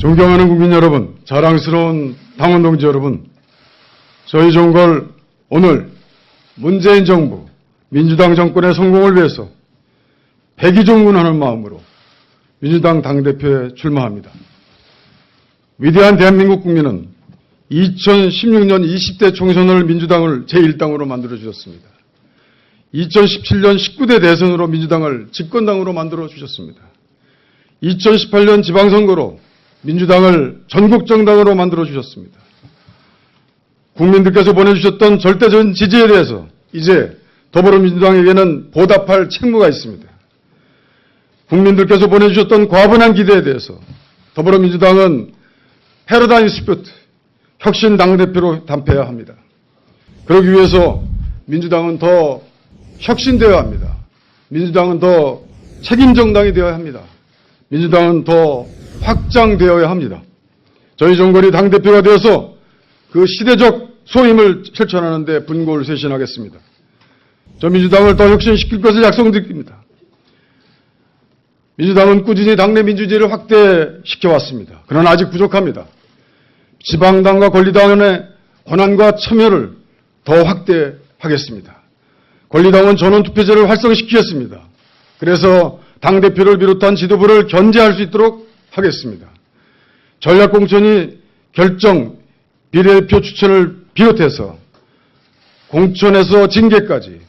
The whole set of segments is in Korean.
존경하는 국민 여러분, 자랑스러운 당원 동지 여러분, 저희 종걸 오늘 문재인 정부, 민주당 정권의 성공을 위해서 백의종군하는 마음으로 민주당 당대표에 출마합니다. 위대한 대한민국 국민은 2016년 20대 총선을 민주당을 제1당으로 만들어주셨습니다. 2017년 19대 대선으로 민주당을 집권당으로 만들어주셨습니다. 2018년 지방선거로 민주당을 전국정당으로 만들어주셨습니다. 국민들께서 보내주셨던 절대적인 지지에 대해서 이제 더불어민주당에게는 보답할 책무가 있습니다. 국민들께서 보내주셨던 과분한 기대에 대해서 더불어민주당은 패러다임 스피트, 혁신 당대표로 담패해야 합니다. 그러기 위해서 민주당은 더 혁신되어야 합니다. 민주당은 더 책임정당이 되어야 합니다. 민주당은 더 확장되어야 합니다. 저희 종걸이 당대표가 되어서 그 시대적 소임을 실천하는 데 분고를 쇄신하겠습니다. 저 민주당을 더 혁신시킬 것을 약속드립니다. 민주당은 꾸준히 당내 민주주의를 확대시켜왔습니다. 그러나 아직 부족합니다. 지방당과 권리당원의 권한과 참여를 더 확대하겠습니다. 권리당원 전원투표제를 활성시키겠습니다. 그래서 당대표를 비롯한 지도부를 견제할 수 있도록 하겠습니다. 전략공천이 결정, 비례대표 추천을 비롯해서 공천에서 징계까지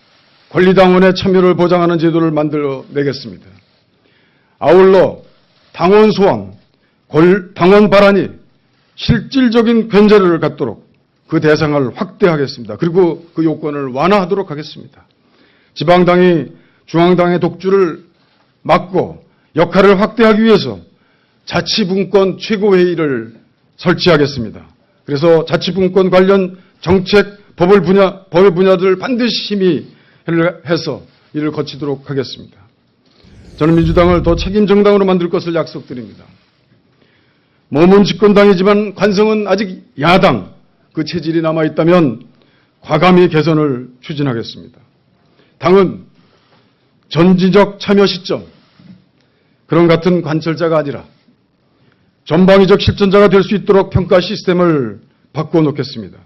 권리당원의 참여를 보장하는 제도를 만들어내겠습니다. 아울러 당원 소환, 당원 발안이 실질적인 권세를 갖도록 그 대상을 확대하겠습니다. 그리고 그 요건을 완화하도록 하겠습니다. 지방당이 중앙당의 독주를 막고 역할을 확대하기 위해서 자치분권 최고회의를 설치하겠습니다. 그래서 자치분권 관련 정책, 법의 분야들을 반드시 심의해서 이를 거치도록 하겠습니다. 저는 민주당을 더 책임정당으로 만들 것을 약속드립니다. 몸은 집권당이지만 관성은 아직 야당, 그 체질이 남아있다면 과감히 개선을 추진하겠습니다. 당은 전지적 참여 시점, 그런 같은 관철자가 아니라 전방위적 실천자가 될 수 있도록 평가 시스템을 바꿔놓겠습니다.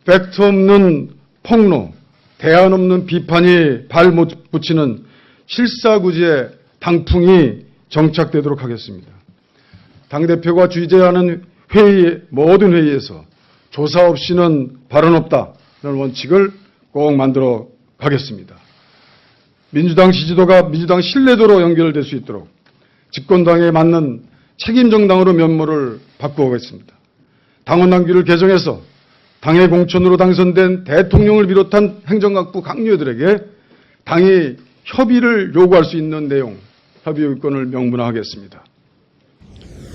팩트 없는 폭로, 대안 없는 비판이 발 못 붙이는 실사구지의 당풍이 정착되도록 하겠습니다. 당대표가 주재하는 회의, 모든 회의에서 조사 없이는 발언 없다는 원칙을 꼭 만들어 가겠습니다. 민주당 지지도가 민주당 신뢰도로 연결될 수 있도록 집권당에 맞는 책임정당으로 면모를 바꾸어가겠습니다. 당원 당규를 개정해서 당의 공천으로 당선된 대통령을 비롯한 행정각부 강요들에게 당이 협의를 요구할 수 있는 내용, 협의 요건을 명문화하겠습니다.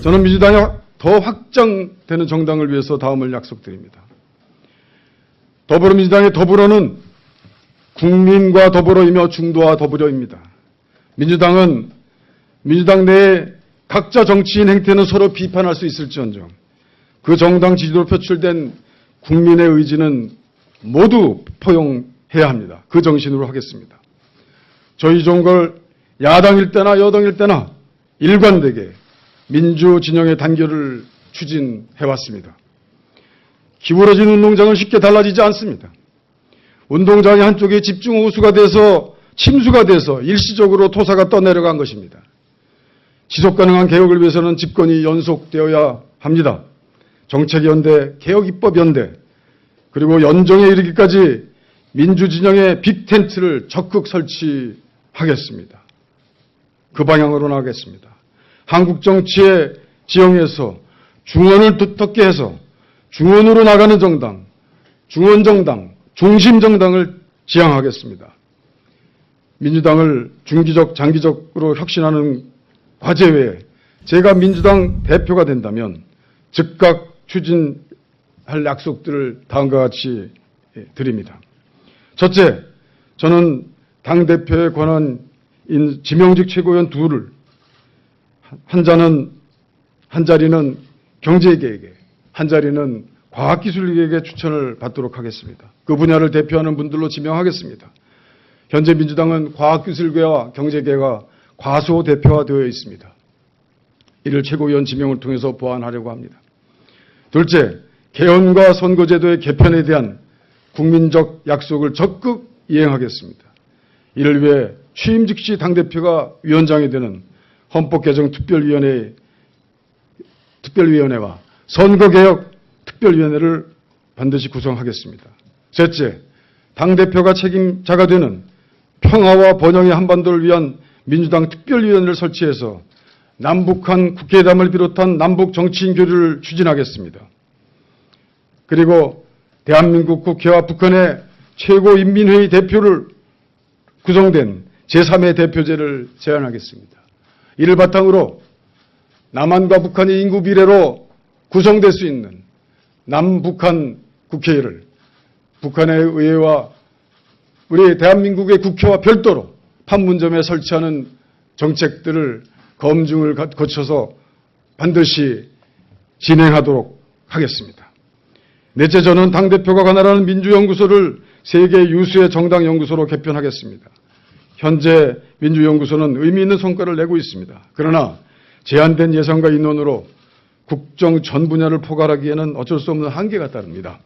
저는 민주당이 더 확장되는 정당을 위해서 다음을 약속드립니다. 더불어민주당의 더불어는 국민과 더불어이며 중도와 더불어입니다. 민주당은 민주당 내에 각자 정치인 행태는 서로 비판할 수 있을지언정 그 정당 지지도로 표출된 국민의 의지는 모두 포용해야 합니다. 그 정신으로 하겠습니다. 저희 종걸 야당일 때나 여당일 때나 일관되게 민주진영의 단결을 추진해왔습니다. 기울어진 운동장은 쉽게 달라지지 않습니다. 운동장의 한쪽에 집중 호수가 돼서 침수가 돼서 일시적으로 토사가 떠내려간 것입니다. 지속가능한 개혁을 위해서는 집권이 연속되어야 합니다. 정책연대, 개혁입법연대, 그리고 연정에 이르기까지 민주진영의 빅텐트를 적극 설치하겠습니다. 그 방향으로 나가겠습니다. 한국 정치의 지형에서 중원을 두텁게 해서 중원으로 나가는 정당, 중원정당, 중심정당을 지향하겠습니다. 민주당을 중기적, 장기적으로 혁신하는 과제 외에 제가 민주당 대표가 된다면 즉각 추진할 약속들을 다음과 같이 드립니다. 첫째, 저는 당대표의 권한인 지명직 최고위원 둘을 한 자리는 경제계에게, 한 자리는 과학기술계에게 추천을 받도록 하겠습니다. 그 분야를 대표하는 분들로 지명하겠습니다. 현재 민주당은 과학기술계와 경제계가 과소 대표화되어 있습니다. 이를 최고위원 지명을 통해서 보완하려고 합니다. 둘째, 개헌과 선거제도의 개편에 대한 국민적 약속을 적극 이행하겠습니다. 이를 위해 취임 즉시 당대표가 위원장이 되는 헌법개정특별위원회와 선거개혁특별위원회를 반드시 구성하겠습니다. 셋째, 당대표가 책임자가 되는 평화와 번영의 한반도를 위한 민주당 특별위원회를 설치해서 남북한 국회의담을 비롯한 남북 정치인 교류를 추진하겠습니다. 그리고 대한민국 국회와 북한의 최고인민회의 대표를 구성된 제3의 대표제를 제안하겠습니다. 이를 바탕으로 남한과 북한의 인구 비례로 구성될 수 있는 남북한 국회를 북한의 의회와 우리 대한민국의 국회와 별도로 판문점에 설치하는 정책들을 검증을 거쳐서 반드시 진행하도록 하겠습니다. 넷째, 저는 당대표가 관할하는 민주연구소를 세계 유수의 정당연구소로 개편하겠습니다. 현재 민주연구소는 의미 있는 성과를 내고 있습니다. 그러나 제한된 예산과 인원으로 국정 전 분야를 포괄하기에는 어쩔 수 없는 한계가 따릅니다.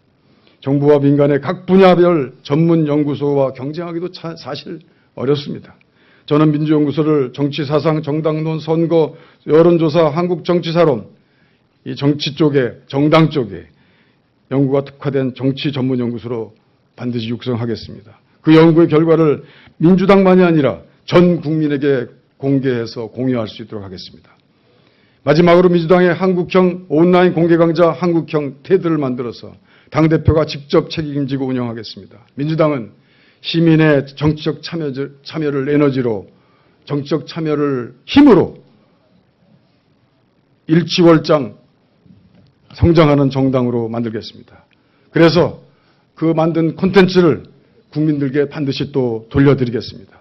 정부와 민간의 각 분야별 전문 연구소와 경쟁하기도 사실 어렵습니다. 저는 민주연구소를 정치사상, 정당론, 선거, 여론조사, 한국정치사론, 이 정치 쪽에, 정당 쪽에 연구가 특화된 정치 전문 연구소로 반드시 육성하겠습니다. 그 연구의 결과를 민주당만이 아니라 전 국민에게 공개해서 공유할 수 있도록 하겠습니다. 마지막으로 민주당의 한국형 온라인 공개강좌 한국형 테드를 만들어서 당대표가 직접 책임지고 운영하겠습니다. 민주당은 시민의 정치적 참여를 에너지로, 정치적 참여를 힘으로 일취월장 성장하는 정당으로 만들겠습니다. 그래서 그 만든 콘텐츠를 국민들께 반드시 또 돌려드리겠습니다.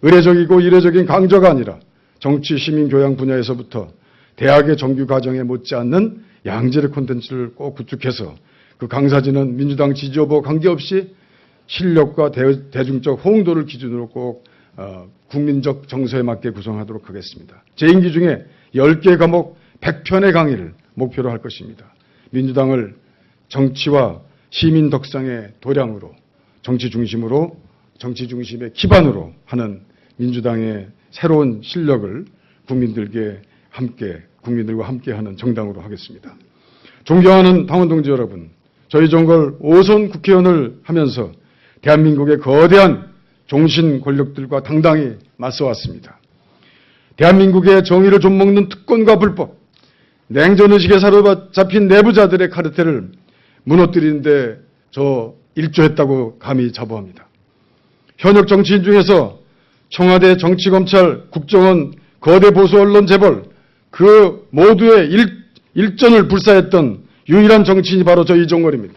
의례적이고 이례적인 강좌가 아니라 정치 시민 교양 분야에서부터 대학의 정규 과정에 못지않는 양질의 콘텐츠를 꼭 구축해서 그 강사진은 민주당 지지 여부 관계없이 실력과 대중적 호응도를 기준으로 꼭 국민적 정서에 맞게 구성하도록 하겠습니다. 제 임기 중에 10개 과목 100편의 강의를 목표로 할 것입니다. 민주당을 정치와 시민 덕상의 도량으로, 정치 중심으로, 정치 중심의 기반으로 하는 민주당의 새로운 실력을 국민들과 함께하는 정당으로 하겠습니다. 존경하는 당원 동지 여러분, 저희 정걸 5선 국회의원을 하면서 대한민국의 거대한 종신 권력들과 당당히 맞서왔습니다. 대한민국의 정의를 좀먹는 특권과 불법, 냉전의식에 사로잡힌 내부자들의 카르텔을 무너뜨리는데 저 일조했다고 감히 자부합니다. 현역 정치인 중에서 청와대, 정치검찰, 국정원, 거대 보수 언론 재벌 그 모두의 일전을 불사했던 유일한 정치인이 바로 저 이종걸입니다.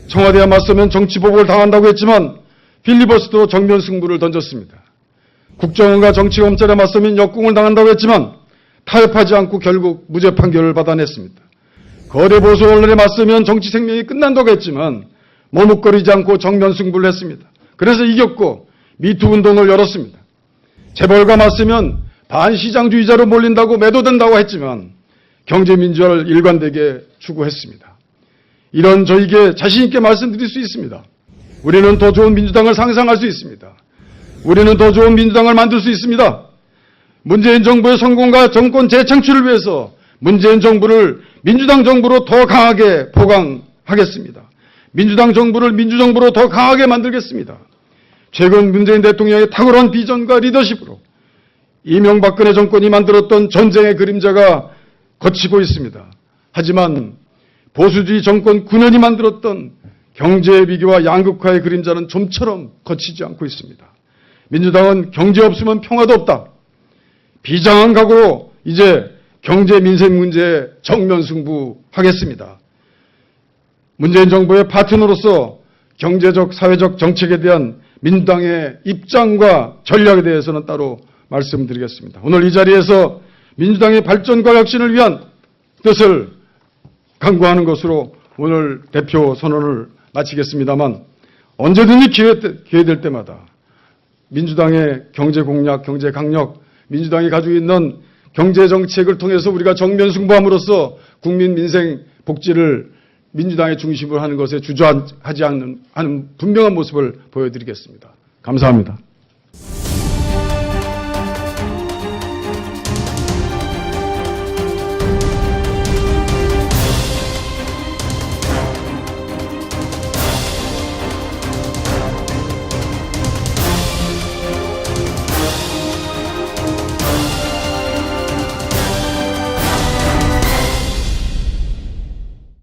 청와대와 맞서면 정치보복을 당한다고 했지만 필리버스터로 정면 승부를 던졌습니다. 국정원과 정치검찰에 맞서면 역공을 당한다고 했지만 타협하지 않고 결국 무죄 판결을 받아냈습니다. 거대 보수 언론에 맞서면 정치 생명이 끝난다고 했지만 머뭇거리지 않고 정면 승부를 했습니다. 그래서 이겼고 미투 운동을 열었습니다. 재벌과 맞서면 반시장주의자로 몰린다고 매도된다고 했지만 경제민주화를 일관되게 추구했습니다. 이런 저에게 자신 있게 말씀드릴 수 있습니다. 우리는 더 좋은 민주당을 상상할 수 있습니다. 우리는 더 좋은 민주당을 만들 수 있습니다. 문재인 정부의 성공과 정권 재창출을 위해서 문재인 정부를 민주당 정부로 더 강하게 보강하겠습니다. 민주당 정부를 민주정부로 더 강하게 만들겠습니다. 최근 문재인 대통령의 탁월한 비전과 리더십으로 이명박근혜 정권이 만들었던 전쟁의 그림자가 거치고 있습니다. 하지만 보수주의 정권 9년이 만들었던 경제 위기와 양극화의 그림자는 좀처럼 거치지 않고 있습니다. 민주당은 경제 없으면 평화도 없다. 비장한 각오로 이제 경제 민생 문제에 정면 승부하겠습니다. 문재인 정부의 파트너로서 경제적, 사회적 정책에 대한 민주당의 입장과 전략에 대해서는 따로 말씀드리겠습니다. 오늘 이 자리에서 민주당의 발전과 혁신을 위한 뜻을 강구하는 것으로 오늘 대표 선언을 마치겠습니다만 언제든지 기회될 때마다 민주당의 경제 공약, 경제 강력, 민주당이 가지고 있는 경제 정책을 통해서 우리가 정면 승부함으로써 국민 민생 복지를 민주당의 중심으로 하는 것에 주저하지 않는 분명한 모습을 보여드리겠습니다. 감사합니다.